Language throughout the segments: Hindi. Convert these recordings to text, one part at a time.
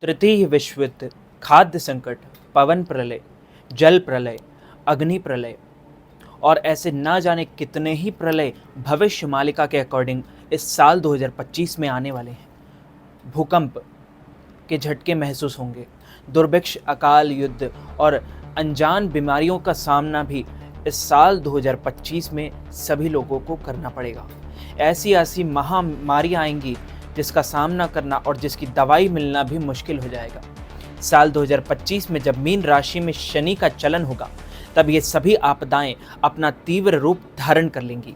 तृतीय विश्व युद्ध, खाद्य संकट, पवन प्रलय, जल प्रलय, अग्नि प्रलय और ऐसे ना जाने कितने ही प्रलय भविष्य मालिका के अकॉर्डिंग इस साल 2025 में आने वाले हैं। भूकंप के झटके महसूस होंगे, दुर्भिक्ष, अकाल, युद्ध और अनजान बीमारियों का सामना भी इस साल 2025 में सभी लोगों को करना पड़ेगा। ऐसी ऐसी महामारियां आएंगी जिसका सामना करना और जिसकी दवाई मिलना भी मुश्किल हो जाएगा। साल 2025 में जब मीन राशि में शनि का चलन होगा, तब ये सभी आपदाएं अपना तीव्र रूप धारण कर लेंगी।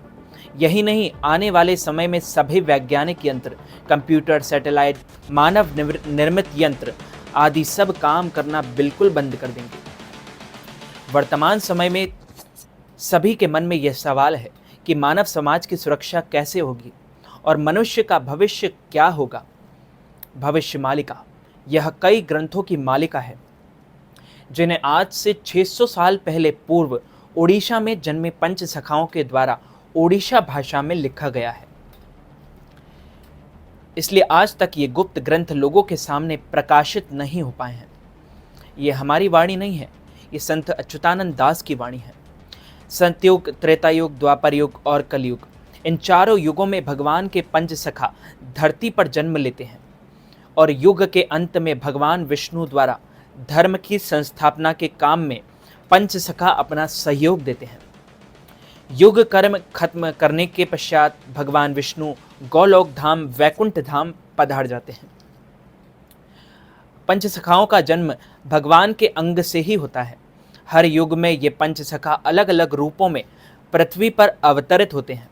यही नहीं, आने वाले समय में सभी वैज्ञानिक यंत्र, कंप्यूटर, सैटेलाइट, मानव निर्मित यंत्र आदि सब काम करना बिल्कुल बंद कर देंगे। वर्तमान समय में सभी के मन में यह सवाल है कि मानव समाज की सुरक्षा कैसे होगी और मनुष्य का भविष्य क्या होगा। भविष्य मालिका यह कई ग्रंथों की मालिका है, जिन्हें आज से 600 साल पहले पूर्व ओडिशा में जन्मे पंच सखाओं के द्वारा ओडिशा भाषा में लिखा गया है। इसलिए आज तक ये गुप्त ग्रंथ लोगों के सामने प्रकाशित नहीं हो पाए हैं। ये हमारी वाणी नहीं है, ये संत अच्युतानंद दास की वाणी है। सतयुग, त्रेता युग, द्वापर युग और कलयुग, इन चारों युगों में भगवान के पंच सखा धरती पर जन्म लेते हैं और युग के अंत में भगवान विष्णु द्वारा धर्म की संस्थापना के काम में पंच सखा अपना सहयोग देते हैं। युग कर्म खत्म करने के पश्चात भगवान विष्णु गोलोक धाम, वैकुंठ धाम पधार जाते हैं। पंच सखाओं का जन्म भगवान के अंग से ही होता है। हर युग में ये पंच सखा अलग अलग रूपों में पृथ्वी पर अवतरित होते हैं।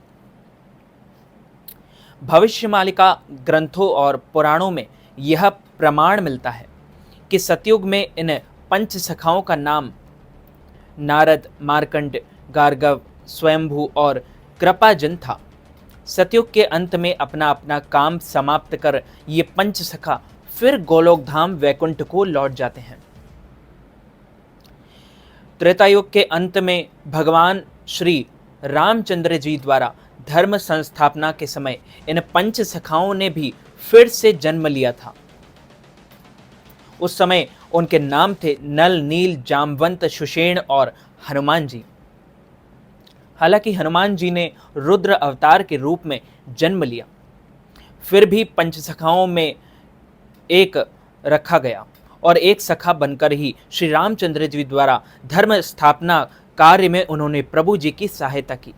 भविष्य मालिका ग्रंथों और पुराणों में यह प्रमाण मिलता है कि सतयुग में इन पंच सखाओं का नाम नारद, मार्कंड, गार्गव, स्वयंभू और कृपाजन था। सतयुग के अंत में अपना अपना काम समाप्त कर ये पंच सखा फिर गोलोक धाम वैकुंठ को लौट जाते हैं। त्रेतायुग के अंत में भगवान श्री रामचंद्र जी द्वारा धर्म संस्थापना के समय इन पंच सखाओं ने भी फिर से जन्म लिया था। उस समय उनके नाम थे नल, नील, जामवंत, सुषेण और हनुमान जी। हालांकि हनुमान जी ने रुद्र अवतार के रूप में जन्म लिया, फिर भी पंच सखाओं में एक रखा गया और एक सखा बनकर ही श्री रामचंद्र जी द्वारा धर्म स्थापना कार्य में उन्होंने प्रभु जी की सहायता की।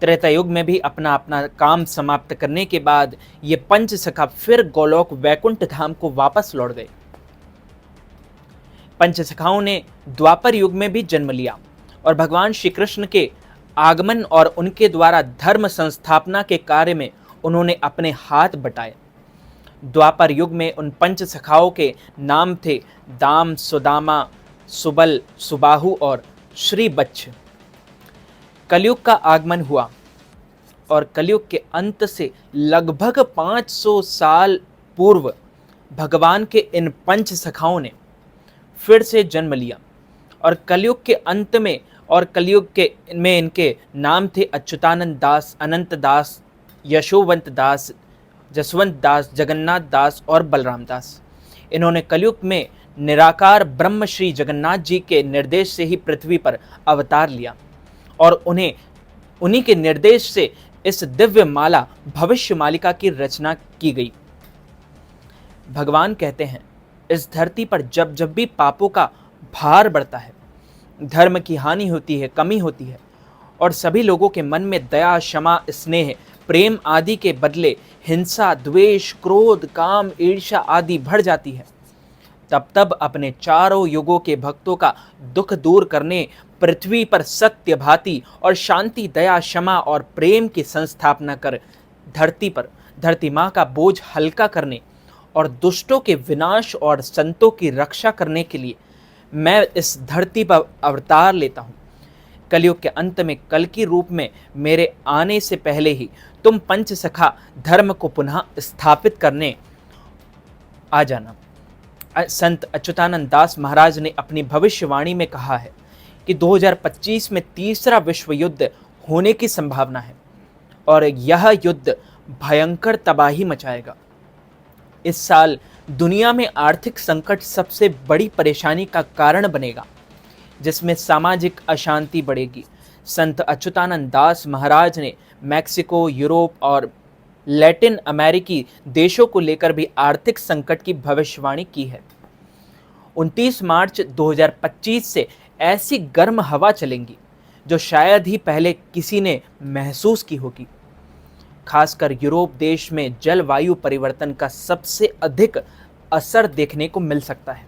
त्रेता युग में भी अपना अपना काम समाप्त करने के बाद ये पंच सखा फिर गोलोक वैकुंठ धाम को वापस लौट गए। पंच सखाओं ने द्वापर युग में भी जन्म लिया और भगवान श्री कृष्ण के आगमन और उनके द्वारा धर्म संस्थापना के कार्य में उन्होंने अपने हाथ बटाए। द्वापर युग में उन पंच सखाओं के नाम थे दाम, सुदामा, सुबल, सुबाहु और श्रीबच्छ। कलयुग का आगमन हुआ और कलयुग के अंत से लगभग 500 साल पूर्व भगवान के इन पंच सखाओं ने फिर से जन्म लिया और कलयुग के अंत में और कलयुग के में इनके नाम थे अच्युतानंद दास, अनंत दास, यशोवंत दास, जसवंत दास, जगन्नाथ दास और बलराम दास। इन्होंने कलयुग में निराकार ब्रह्म श्री जगन्नाथ जी के निर्देश से ही पृथ्वी पर अवतार लिया और उन्हीं के निर्देश से इस दिव्य माला भविष्य मालिका की रचना की गई। भगवान कहते हैं, इस धरती पर जब जब भी पापों का भार बढ़ता है, धर्म की हानि होती है, कमी होती है और सभी लोगों के मन में दया, क्षमा, स्नेह, प्रेम आदि के बदले हिंसा, द्वेष, क्रोध, काम, ईर्ष्या आदि बढ़ जाती है, तब तब अपने चारों युगों के भक्तों का दुख दूर करने पृथ्वी पर सत्य, भांति और शांति, दया, क्षमा और प्रेम की संस्थापना कर धरती माँ का बोझ हल्का करने और दुष्टों के विनाश और संतों की रक्षा करने के लिए मैं इस धरती पर अवतार लेता हूँ। कलयुग के अंत में कल की रूप में मेरे आने से पहले ही तुम पंच सखा धर्म को पुनः स्थापित करने आ जाना। संत अच्युतानंद दास महाराज ने अपनी भविष्यवाणी में कहा है कि 2025 में तीसरा विश्व युद्ध होने की संभावना है और यह युद्ध भयंकर तबाही मचाएगा। इस साल दुनिया में आर्थिक संकट सबसे बड़ी परेशानी का कारण बनेगा, जिसमें सामाजिक अशांति बढ़ेगी। संत अच्युतानंद दास महाराज ने मैक्सिको, यूरोप और लैटिन अमेरिकी देशों को लेकर भी आर्थिक संकट की भविष्यवाणी की है। 29 मार्च 2025 से ऐसी गर्म हवा चलेंगी जो शायद ही पहले किसी ने महसूस की होगी। खासकर यूरोप देश में जलवायु परिवर्तन का सबसे अधिक असर देखने को मिल सकता है।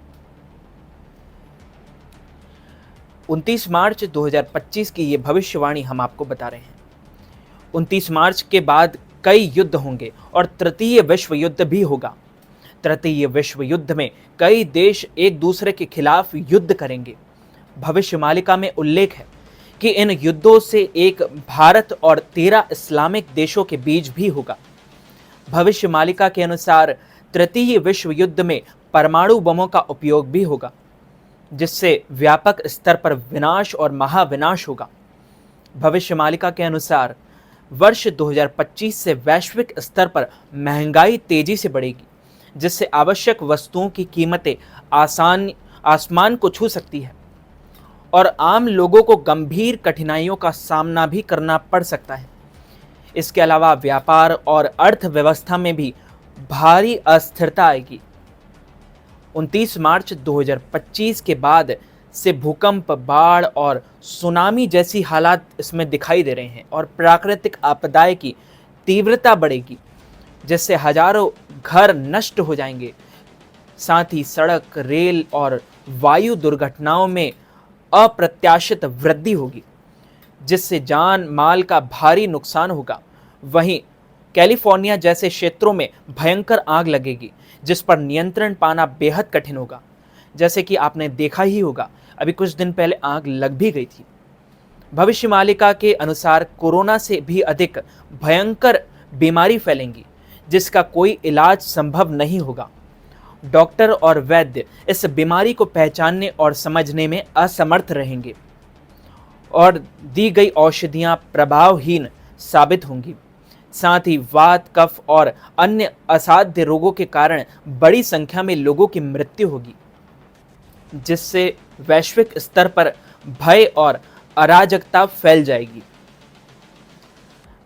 29 मार्च 2025 की ये भविष्यवाणी हम आपको बता रहे हैं। 29 मार्च के बाद कई युद्ध होंगे और तृतीय विश्व युद्ध भी होगा। तृतीय विश्व युद्ध में कई देश एक दूसरे के खिलाफ युद्ध करेंगे। भविष्यमालिका में उल्लेख है कि इन युद्धों से एक भारत और 13 इस्लामिक देशों के बीच भी होगा। भविष्यमालिका के अनुसार तृतीय विश्व युद्ध में परमाणु बमों का उपयोग भी होगा, जिससे व्यापक स्तर पर विनाश और महाविनाश होगा। भविष्यमालिका के अनुसार वर्ष 2025 से वैश्विक स्तर पर महंगाई तेजी से बढ़ेगी, जिससे आवश्यक वस्तुओं की कीमतें आसमान को छू सकती है और आम लोगों को गंभीर कठिनाइयों का सामना भी करना पड़ सकता है। इसके अलावा व्यापार और अर्थव्यवस्था में भी भारी अस्थिरता आएगी। 29 मार्च 2025 के बाद से भूकंप, बाढ़ और सुनामी जैसी हालात इसमें दिखाई दे रहे हैं और प्राकृतिक आपदाएं की तीव्रता बढ़ेगी, जिससे हजारों घर नष्ट हो जाएंगे। साथ ही सड़क, रेल और वायु दुर्घटनाओं में अप्रत्याशित वृद्धि होगी, जिससे जान माल का भारी नुकसान होगा। वहीं कैलिफोर्निया जैसे क्षेत्रों में भयंकर आग लगेगी, जिस पर नियंत्रण पाना बेहद कठिन होगा। जैसे कि आपने देखा ही होगा, अभी कुछ दिन पहले आग लग भी गई थी। भविष्यमालिका के अनुसार कोरोना से भी अधिक भयंकर बीमारी फैलेंगी, जिसका कोई इलाज संभव नहीं होगा। डॉक्टर और वैद्य इस बीमारी को पहचानने और समझने में असमर्थ रहेंगे और दी गई औषधियां प्रभावहीन साबित होंगी। साथ ही वात, कफ और अन्य असाध्य रोगों के कारण बड़ी संख्या में लोगों की मृत्यु होगी, जिससे वैश्विक स्तर पर भय और अराजकता फैल जाएगी।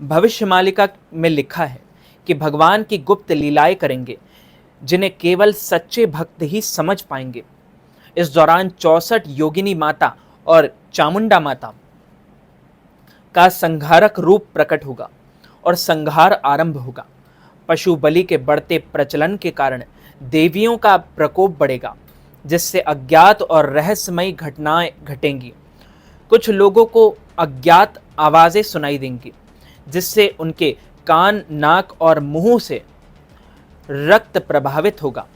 भविष्यमालिका में लिखा है कि भगवान की गुप्त लीलाएं करेंगे, जिन्हें केवल सच्चे भक्त ही समझ पाएंगे। इस दौरान 64 योगिनी माता और चामुंडा माता का संहारक रूप प्रकट होगा और संहार आरंभ होगा। पशु बलि के बढ़ते प्रचलन के कारण देवियों का प्रकोप बढ़ेगा, जिससे अज्ञात और रहस्यमयी घटनाएं घटेंगी। कुछ लोगों को अज्ञात आवाजें सुनाई देंगी, जिससे उनके कान, नाक और मुंह से रक्त प्रभावित होगा,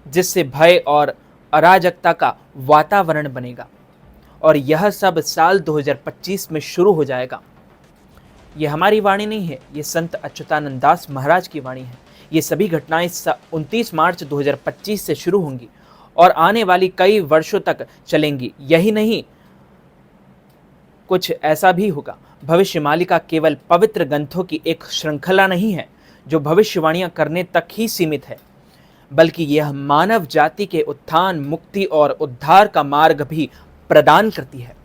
जिससे भय और अराजकता का वातावरण बनेगा। और यह सब साल 2025 में शुरू हो जाएगा। यह हमारी वाणी नहीं है, ये संत अच्युतानंद दास महाराज की वाणी है। ये सभी घटनाएं 29 मार्च 2025 से शुरू होंगी और आने वाली कई वर्षों तक चलेंगी। यही नहीं, कुछ ऐसा भी होगा। भविष्यमालिका केवल पवित्र ग्रंथों की एक श्रृंखला नहीं है जो भविष्यवाणियां करने तक ही सीमित है, बल्कि यह मानव जाति के उत्थान, मुक्ति और उद्धार का मार्ग भी प्रदान करती है।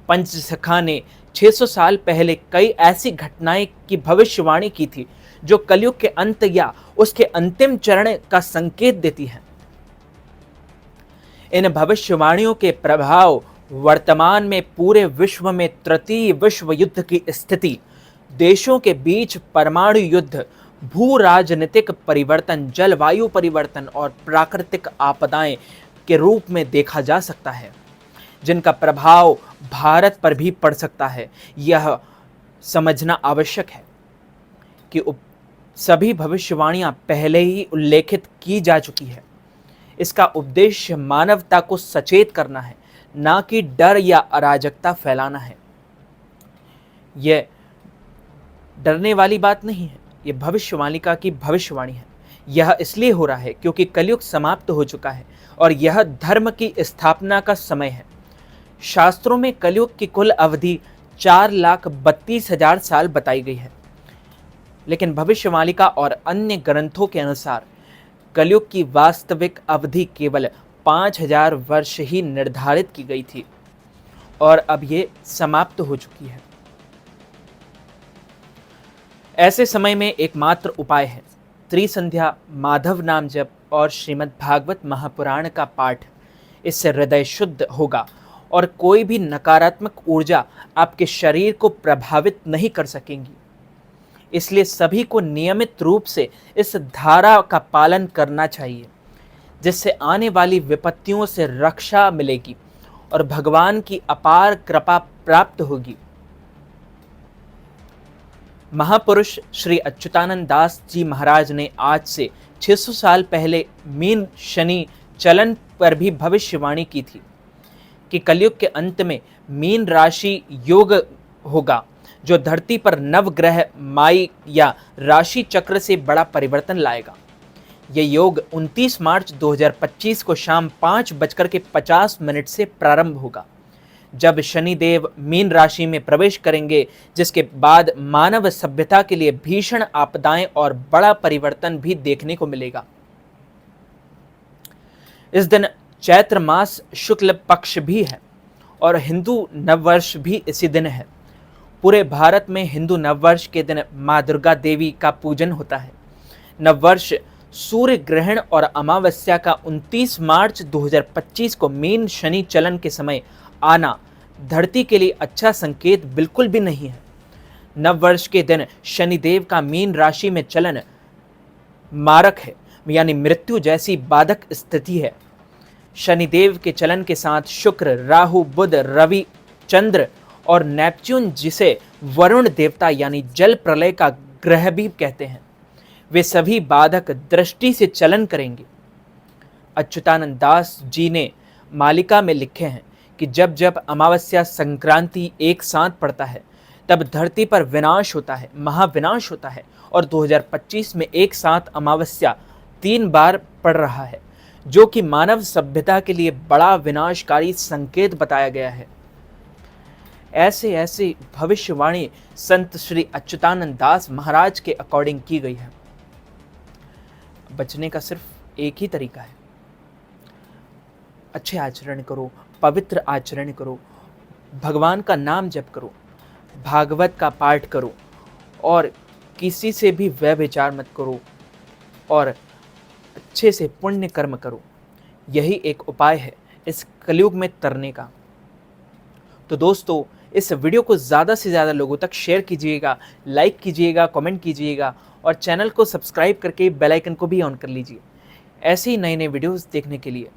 पंचसखा ने 600 साल पहले कई ऐसी घटनाएं की भविष्यवाणी की थी जो कलयुग के अंत या उसके अंतिम चरण का संकेत देती है। इन भविष्यवाणियों के प्रभाव वर्तमान में पूरे विश्व में तृतीय विश्व युद्ध की स्थिति, देशों के बीच परमाणु युद्ध, भू राजनीतिक परिवर्तन, जलवायु परिवर्तन और प्राकृतिक आपदाएं के रूप में देखा जा सकता है, जिनका प्रभाव भारत पर भी पड़ सकता है। यह समझना आवश्यक है कि सभी भविष्यवाणियां पहले ही उल्लेखित की जा चुकी है। इसका उद्देश्य मानवता को सचेत करना है, ना कि डर या अराजकता फैलाना है। यह डरने वाली बात नहीं है, यह भविष्यवाणिका की भविष्यवाणी है। यह इसलिए हो रहा है क्योंकि कलयुग समाप्त हो चुका है और यह धर्म की स्थापना का समय है। शास्त्रों में कलयुग की कुल अवधि 4,32,000 साल बताई गई है, लेकिन भविष्यवाणिका और अन्य ग्रंथों के अनुसार कलयुग की वास्तविक अवधि केवल 5000 वर्ष ही निर्धारित की गई थी और अब ये समाप्त हो चुकी है। ऐसे समय में एकमात्र उपाय है त्रिसंध्या, माधव नाम जप और श्रीमद् भागवत महापुराण का पाठ। इससे हृदय शुद्ध होगा और कोई भी नकारात्मक ऊर्जा आपके शरीर को प्रभावित नहीं कर सकेंगी। इसलिए सभी को नियमित रूप से इस धारा का पालन करना चाहिए, जिससे आने वाली विपत्तियों से रक्षा मिलेगी और भगवान की अपार कृपा प्राप्त होगी। महापुरुष श्री अच्युतानंद दास जी महाराज ने आज से 600 साल पहले मीन शनि चलन पर भी भविष्यवाणी की थी कि कलयुग के अंत में मीन राशि योग होगा, जो धरती पर नवग्रह माई या राशि चक्र से बड़ा परिवर्तन लाएगा। ये योग 29 मार्च 2025 को शाम 5:50 से प्रारंभ होगा, जब शनिदेव मीन राशि में प्रवेश करेंगे, जिसके बाद मानव सभ्यता के लिए भीषण आपदाएं और बड़ा परिवर्तन भी देखने को मिलेगा। इस दिन चैत्र मास शुक्ल पक्ष भी है और हिंदू नववर्ष भी इसी दिन है। पूरे भारत में हिंदू नववर्ष के दिन माँ दुर्गा देवी का पूजन होता है। नववर्ष सूर्य ग्रहण और अमावस्या का 29 मार्च 2025 को मीन शनि चलन के समय आना धरती के लिए अच्छा संकेत बिल्कुल भी नहीं है। नववर्ष के दिन शनिदेव का मीन राशि में चलन मारक है, यानी मृत्यु जैसी बाधक स्थिति है। शनिदेव के चलन के साथ शुक्र, राहु, बुध, रवि, चंद्र और नेपच्यून, जिसे वरुण देवता यानी जल प्रलय का ग्रह भी कहते हैं, वे सभी बाधक दृष्टि से चलन करेंगे। अच्युतानंद दास जी ने मालिका में लिखे हैं कि जब जब अमावस्या संक्रांति एक साथ पड़ता है, तब धरती पर विनाश होता है, महाविनाश होता है। और 2025 में एक साथ अमावस्या 3 बार पड़ रहा है, जो कि मानव सभ्यता के लिए बड़ा विनाशकारी संकेत बताया गया है। ऐसे ऐसे भविष्यवाणी संत श्री अच्युतानंद दास महाराज के अकॉर्डिंग की गई है। बचने का सिर्फ एक ही तरीका है, अच्छे आचरण करो, पवित्र आचरण करो, भगवान का नाम जप करो, भागवत का पाठ करो और किसी से भी व्यभिचार मत करो और अच्छे से पुण्य कर्म करो। यही एक उपाय है इस कलयुग में तरने का। तो दोस्तों, इस वीडियो को ज़्यादा से ज़्यादा लोगों तक शेयर कीजिएगा, लाइक कीजिएगा, कमेंट कीजिएगा और चैनल को सब्सक्राइब करके बेल आइकन को भी ऑन कर लीजिए ऐसे ही नए नए वीडियोस देखने के लिए।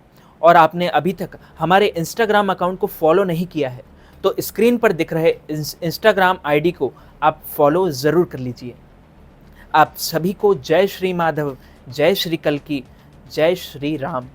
और आपने अभी तक हमारे इंस्टाग्राम अकाउंट को फॉलो नहीं किया है, तो स्क्रीन पर दिख रहे इंस्टाग्राम आईडी को आप फॉलो ज़रूर कर लीजिए। आप सभी को जय श्री माधव, जय श्री कल्की, जय श्री राम।